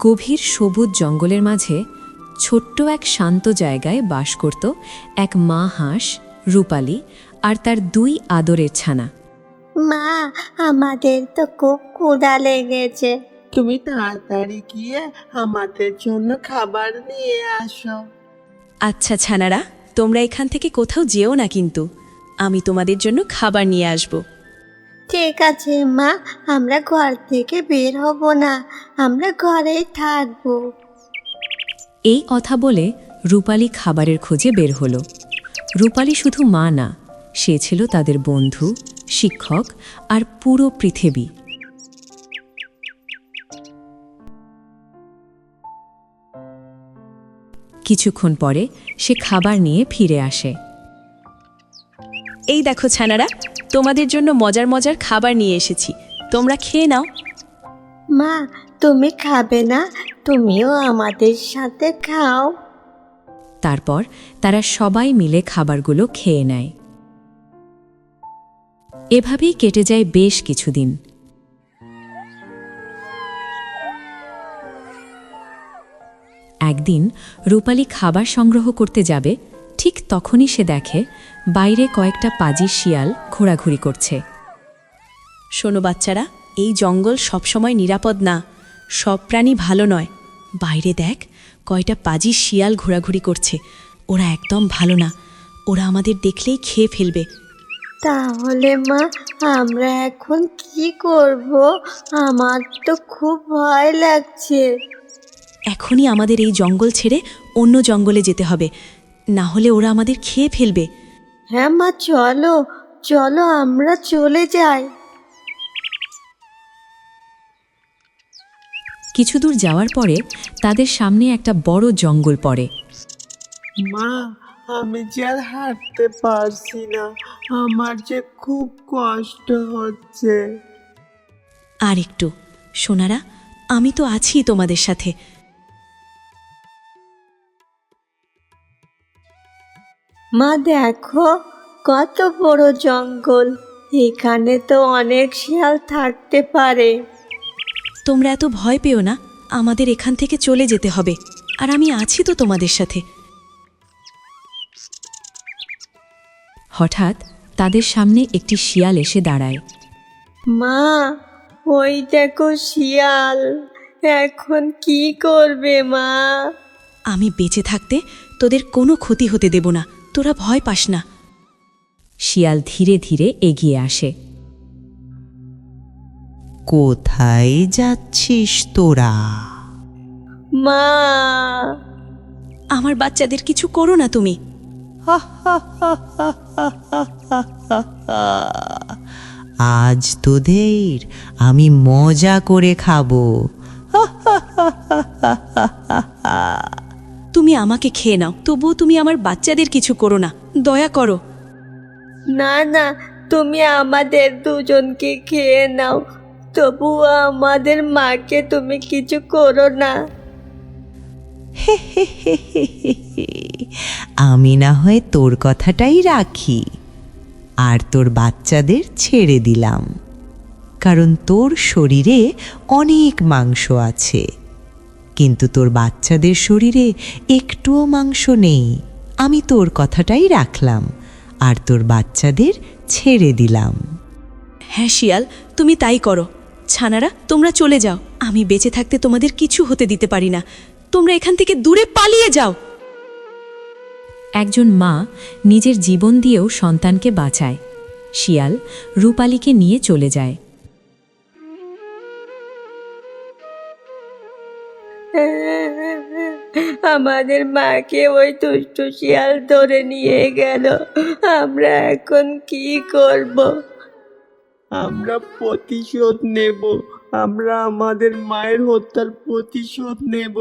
গভীর সবুজ জঙ্গলের মাঝে ছোট্ট এক শান্ত জায়গায় বাস করত এক মা হাঁস রূপালী আর তার 2 আদরের ছানা। মা, আমাদের তো খুব ক্ষুধা লেগেছে। তুমি তাড়াতাড়ি গিয়ে আমাদের জন্য খাবার নিয়ে আসো। আচ্ছা ছানারা, তোমরা এখান থেকে কোথাও যেও না, কিন্তু আমি তোমাদের জন্য খাবার নিয়ে আসব। ঠিক আছে মা, আমরা ঘর থেকে বের হব না, আমরা ঘরেই থাকবো। এই কথা বলে রূপালী খাবারের খোঁজে বের হলো। রূপালী শুধু মা না, সে ছিল তাদের বন্ধু, শিক্ষক আর পুরো পৃথিবী। কিছুক্ষণ পরে সে খাবার নিয়ে ফিরে আসে। এই দেখো ছানারা, তোমাদের জন্য মজার মজার খাবার নিয়ে এসেছি, তোমরা খেয়ে নাও। মা, তুমি খাবে না? তুমিও আমাদের সাথে খাও। তারপর তারা সবাই মিলে খাবারগুলো খেয়ে নেয়। এভাবেই কেটে যায় বেশ কিছুদিন। একদিন রূপালী খাবার সংগ্রহ করতে যাবে, ঠিক তখনই সে দেখে বাইরে কয়েকটা পাজি শিয়াল ঘোরাঘুরি করছে। শোনো বাচ্চারা, এই জঙ্গল সবসময় নিরাপদ না, সব প্রাণী ভালো নয়। বাইরে দেখ, কয়টা পাজি শিয়াল ঘোরাঘুরি করছে, ওরা একদম ভালো না, ওরা আমাদের দেখলেই খেয়ে ফেলবে। তাহলে মা, আমরা এখন কি করব? আমার তো খুব ভয় লাগছে। এখনই আমাদের এই জঙ্গল ছেড়ে অন্য জঙ্গলে যেতে হবে, না হলে ওরা আমাদের খেয়ে ফেলবে। হ্যাঁ মা, চলো চলো, আমরা চলে যাই। কিছু দূর যাওয়ার পরে তাদের সামনে একটা বড় জঙ্গল পড়ে। মা, আমি যে আর হাঁটতে পারছি না, আমার যে খুব কষ্ট হচ্ছে। আর একটু, সোনারা, আমি তো আছি তোমাদের সাথে। মা দেখো, কত বড় জঙ্গল, এখানে তো অনেক শিয়াল থাকতে পারে। তোমরা এত ভয় পেও না, আমাদের এখান থেকে চলে যেতে হবে, আর আমি আছি তো তোমাদের সাথে। হঠাৎ তাদের সামনে একটি শিয়াল এসে দাঁড়ায়। মা, ওই দেখো শিয়াল, এখন কি করবে মা? আমি বেঁচে থাকতে তোদের কোনো ক্ষতি হতে দেব না, তোরা ভয় পাস না। শিয়াল ধীরে ধীরে এগিয়ে আসে। কোথায় যাচ্ছিস তোরা? মা, আমার বাচ্চাদের কিছু করো না তুমি। আজ তোদের আমি মজা করে খাবো। তুমি আমাকে খেয়ে নাও, তবুও তুমি আমার বাচ্চাদের কিছু করো না, দয়া করো। না না, তুমি আমাদের দুজনকে খেয়ে নাও, তবুও আমাদের মাকে তুমি কিছু করো না। আমি না হয় তোর কথাটাই রাখি, আর তোর বাচ্চাদের ছেড়ে দিলাম, কারণ তোর শরীরে অনেক মাংস আছে, কিন্তু তোর বাচ্চাদের শরীরে একটুও মাংস নেই। আমি তোর কথাটাই রাখলাম আর তোর বাচ্চাদের ছেড়ে দিলাম। হ্যাঁ শিয়াল, তুমি তাই করো। ছানারা, তোমরা চলে যাও, আমি বেঁচে থাকতে তোমাদের কিছু হতে দিতে পারি না, তোমরা এখান থেকে দূরে পালিয়ে যাও। একজন মা নিজের জীবন দিয়েও সন্তানকে বাঁচায়। শিয়াল রূপালীকে নিয়ে চলে যায়। আমাদের মাকে ওই দুষ্ট শিয়াল ধরে নিয়ে গেল, আমরা এখন কি করব? আমরা প্রতিশোধ নেব, আমরা আমাদের মায়ের হত্যার প্রতিশোধ নেব।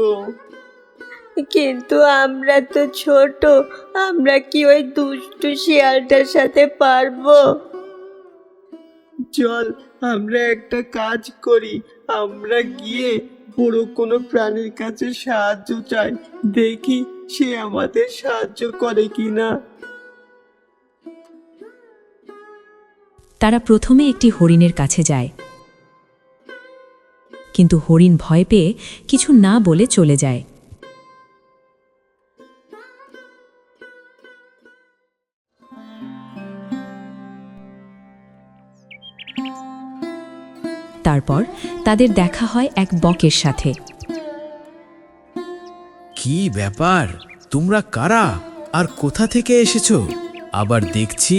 কিন্তু আমরা তো ছোট, আমরা কি ওই দুষ্ট শিয়ালটার সাথে পারবো? চল, আমরা একটা কাজ করি, আমরা গিয়ে বড় কোনো প্রাণীর কাছে সাহায্য চাই, দেখি সে আমাদের সাহায্য করে কিনা। তারা প্রথমে একটি হরিণের কাছে যায়। কিন্তু হরিণ ভয় পেয়ে কিছু না বলে চলে যায়। তারপর তাদের দেখা হয় এক বকের সাথে। কি ব্যাপার, তোমরা কারা আর কোথা থেকে এসেছো? আবার দেখছি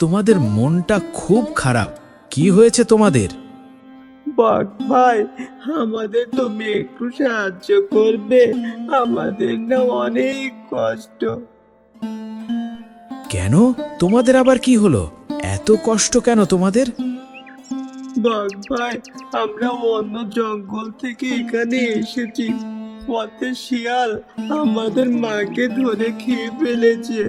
তোমাদের মনটা খুব খারাপ। কি হয়েছে তোমাদের? বক ভাই, আমাদের তুমি একটু সাহায্য করবে? আমাদের না অনেক কষ্ট। কেন, তোমাদের আবার কি হলো? এত কষ্ট কেন তোমাদের? বক ভাই, আমরা অন্য জঙ্গল থেকে এখানে এসেছি। পথে শিয়াল আমাদের মাকে ধরে খেয়ে ফেলেছে,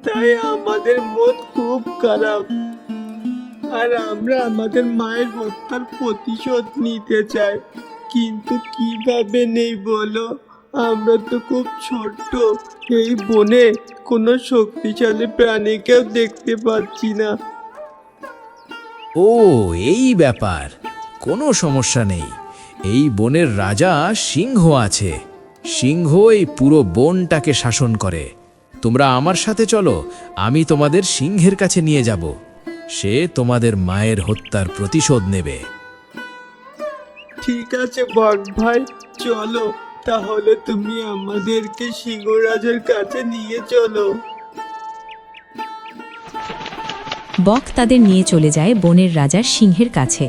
তাই আমাদের মন খুব খারাপ। আর আমরা আমাদের মায়ের হত্যার প্রতিশোধ নিতে চাই, কিন্তু কিভাবে নেই বলো? আমরা তো খুব ছোট্ট, এই বনে কোনো শক্তিশালী প্রাণীকেও দেখতে পাচ্ছি না। ও, এই ব্যাপার। কোনো সমস্যা নেই, এই বনের রাজা সিংহ আছে। সিংহ এই পুরো বনটাকে শাসন করে। তোমরা আমার সাথে চলো, আমি তোমাদের সিংহের কাছে নিয়ে যাব। সে তোমাদের মায়ের হত্যার প্রতিশোধ নেবে। ঠিক আছে বক ভাই, চলো তাহলে। তুমি আমাদেরকে সিংহরাজের কাছে নিয়ে চলো। বক তাদের নিয়ে চলে যায় বনের রাজার সিংহের কাছে।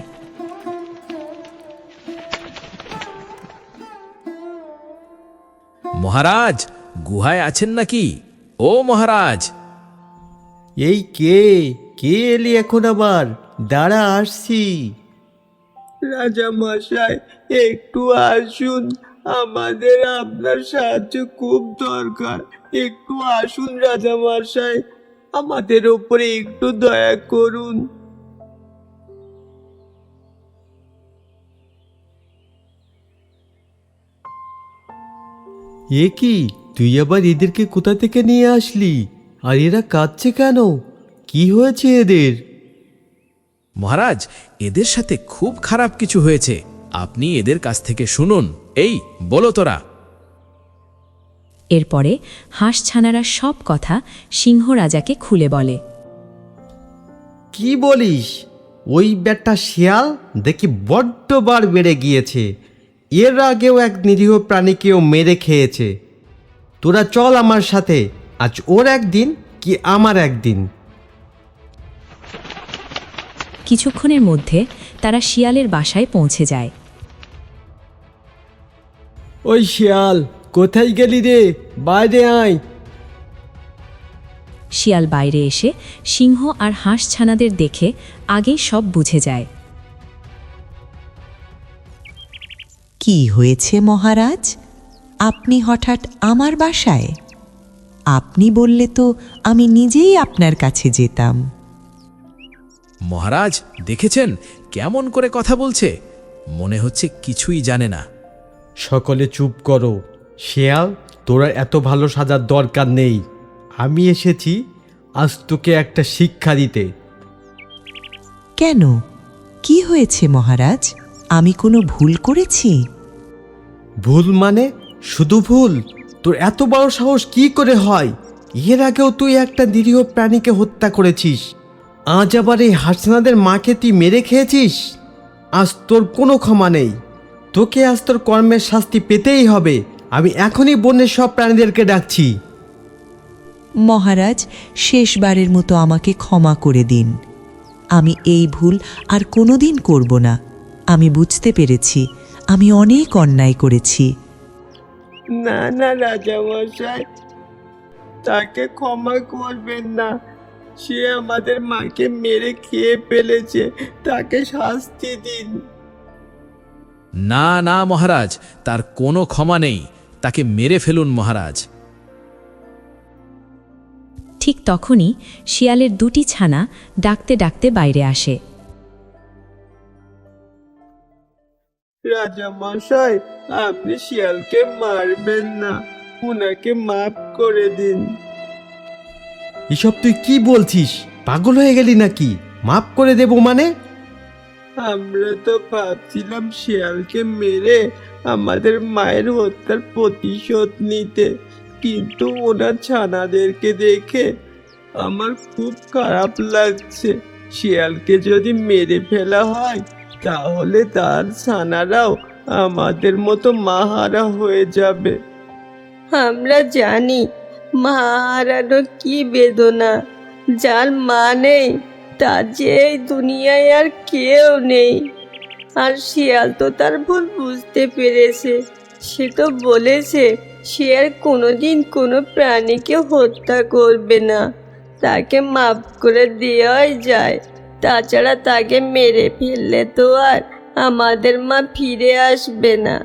মহারাজ, গুহায় আছেন নাকি? ও মহারাজ! এই কে এলি এখন আবার? দাঁড়া, আসছি। রাজা মশাই, একটু আসুন, আমাদের আপনার সাহায্য খুব দরকার। একটু আসুন রাজা মশাই, আমাদের উপরে একটু দয়া করুন। এ কি, তুই আবার এদেরকে কোথা থেকে নিয়ে আসলি? আর এরা কাঁদছে কেন? কি হয়েছে এদের? মহারাজ, এদের সাথে খুব খারাপ কিছু হয়েছে। আপনি এদের কাছ থেকে শুনুন। এই বলো তোরা। এরপরে হাঁসছানারা সব কথা সিংহ রাজাকে খুলে বলে। কি বলিস? ওই ব্যাটা শিয়াল দেখি বড্ড বার বেড়ে গিয়েছে। এর আগেও এক নিরীহ প্রাণীকেও মেরে খেয়েছে। তোরা চল আমার সাথে, আজ ওর একদিন কি আমার একদিন। কিছুক্ষণের মধ্যে তারা শিয়ালের বাসায় পৌঁছে যায়। ওই শিয়াল, কোথায় গেলি রে? বাইরে আয়। শিয়াল বাইরে এসে সিংহ আর হাঁসছানাদের দেখে আগেই সব বুঝে যায়। কি হয়েছে মহারাজ? আপনি হঠাৎ আমার বাসায়? আপনি বললে তো আমি নিজেই আপনার কাছে যেতাম। মহারাজ, দেখেছেন কেমন করে কথা বলছে? মনে হচ্ছে কিছুই জানে না। সকলে চুপ করো। শিয়াল, তোরা এত ভালো সাজার দরকার নেই। আমি এসেছি আজ তোকে একটা শিক্ষা দিতে। কেন? কি হয়েছে মহারাজ? আমি কোনো ভুল করেছি? ভুল মানে? শুধু ভুল? তোর এত বড় সাহস কি করে হয়? এর আগেও তুই একটা নিরীহ প্রাণীকে হত্যা করেছিস। আজ আবার এই হাসনাদের মাকে তুই মেরে খেয়েছিস। আজ তোর কোনো ক্ষমা নেই। তোকে আজ তোর কর্মের শাস্তি পেতেই হবে। আমি এখনই বনের সব প্রাণীদেরকে ডাকছি। মহারাজ, শেষবারের মতো আমাকে ক্ষমা করে দিন। আমি এই ভুল আর কোনোদিন করব না। আমি বুঝতে পেরেছি আমি অনেক অন্যায় করেছি। না না রাজা মশাই, তাকে ক্ষমা করবেন না। সে আমাদের মাকে মেরে খেয়ে ফেলেছে, তাকে শাস্তি দিন। না না মহারাজ, তার কোনো ক্ষমা নেই। তাকে মেরে ফেলুন মহারাজ। ঠিক তখনই শিয়ালের দুটি ছানা ডাকতে ডাকতে বাইরে আসে। রাজা মশাই, আপনি শিয়ালকে মারবেন না, উনাকে মাফ করে দিন। এসব তুই কি বলছিস? পাগল হয়ে গেলি নাকি? মাফ করে দেব মানে? আমরা তো ভাবছিলাম শিয়ালকে মেরে আমাদের মায়ের হত্যার প্রতিশোধ নিতে, কিন্তু ওনার ছানাদেরকে দেখে আমার খুব খারাপ লাগছে। শিয়ালকে যদি মেরে ফেলা হয় তাহলে তার ছানারাও আমাদের মতো মাহারা হয়ে যাবে। আমরা জানি মা হারানো কি বেদনা। যার মা নেই তার যে এই দুনিয়ায় আর কেউ নেই। আর শিয়াল তো তার ভুল বুঝতে পেরেছে। সে তো বলেছে সে আর কোনোদিন কোনো প্রাণীকে হত্যা করবে না। তাকে মাফ করে দেওয়াই যায়। তাছাড়া তাকে মেরে ফেললে তো আর আমাদের মা ফিরে আসবে না।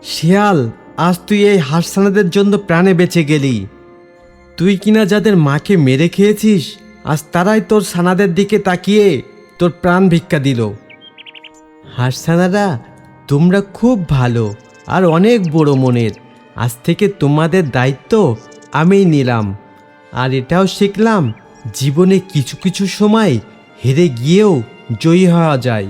শিয়াল, আজ তুই এই হাঁসছানাদের জন্য প্রাণে বেঁচে গেলি। তুই কিনা যাদের মাকে মেরে খেয়েছিস, আজ তারাই তোর ছানাদের দিকে তাকিয়ে তোর প্রাণ ভিক্ষা দিল। হাঁসছানারা, তোমরা খুব ভালো আর অনেক বড় মনের। আজ থেকে তোমাদের দায়িত্ব আমিই নিলাম। আর এটাও শিখলাম, জীবনে কিছু কিছু সময় হেরে গিয়েও জয়ী হওয়া যায়।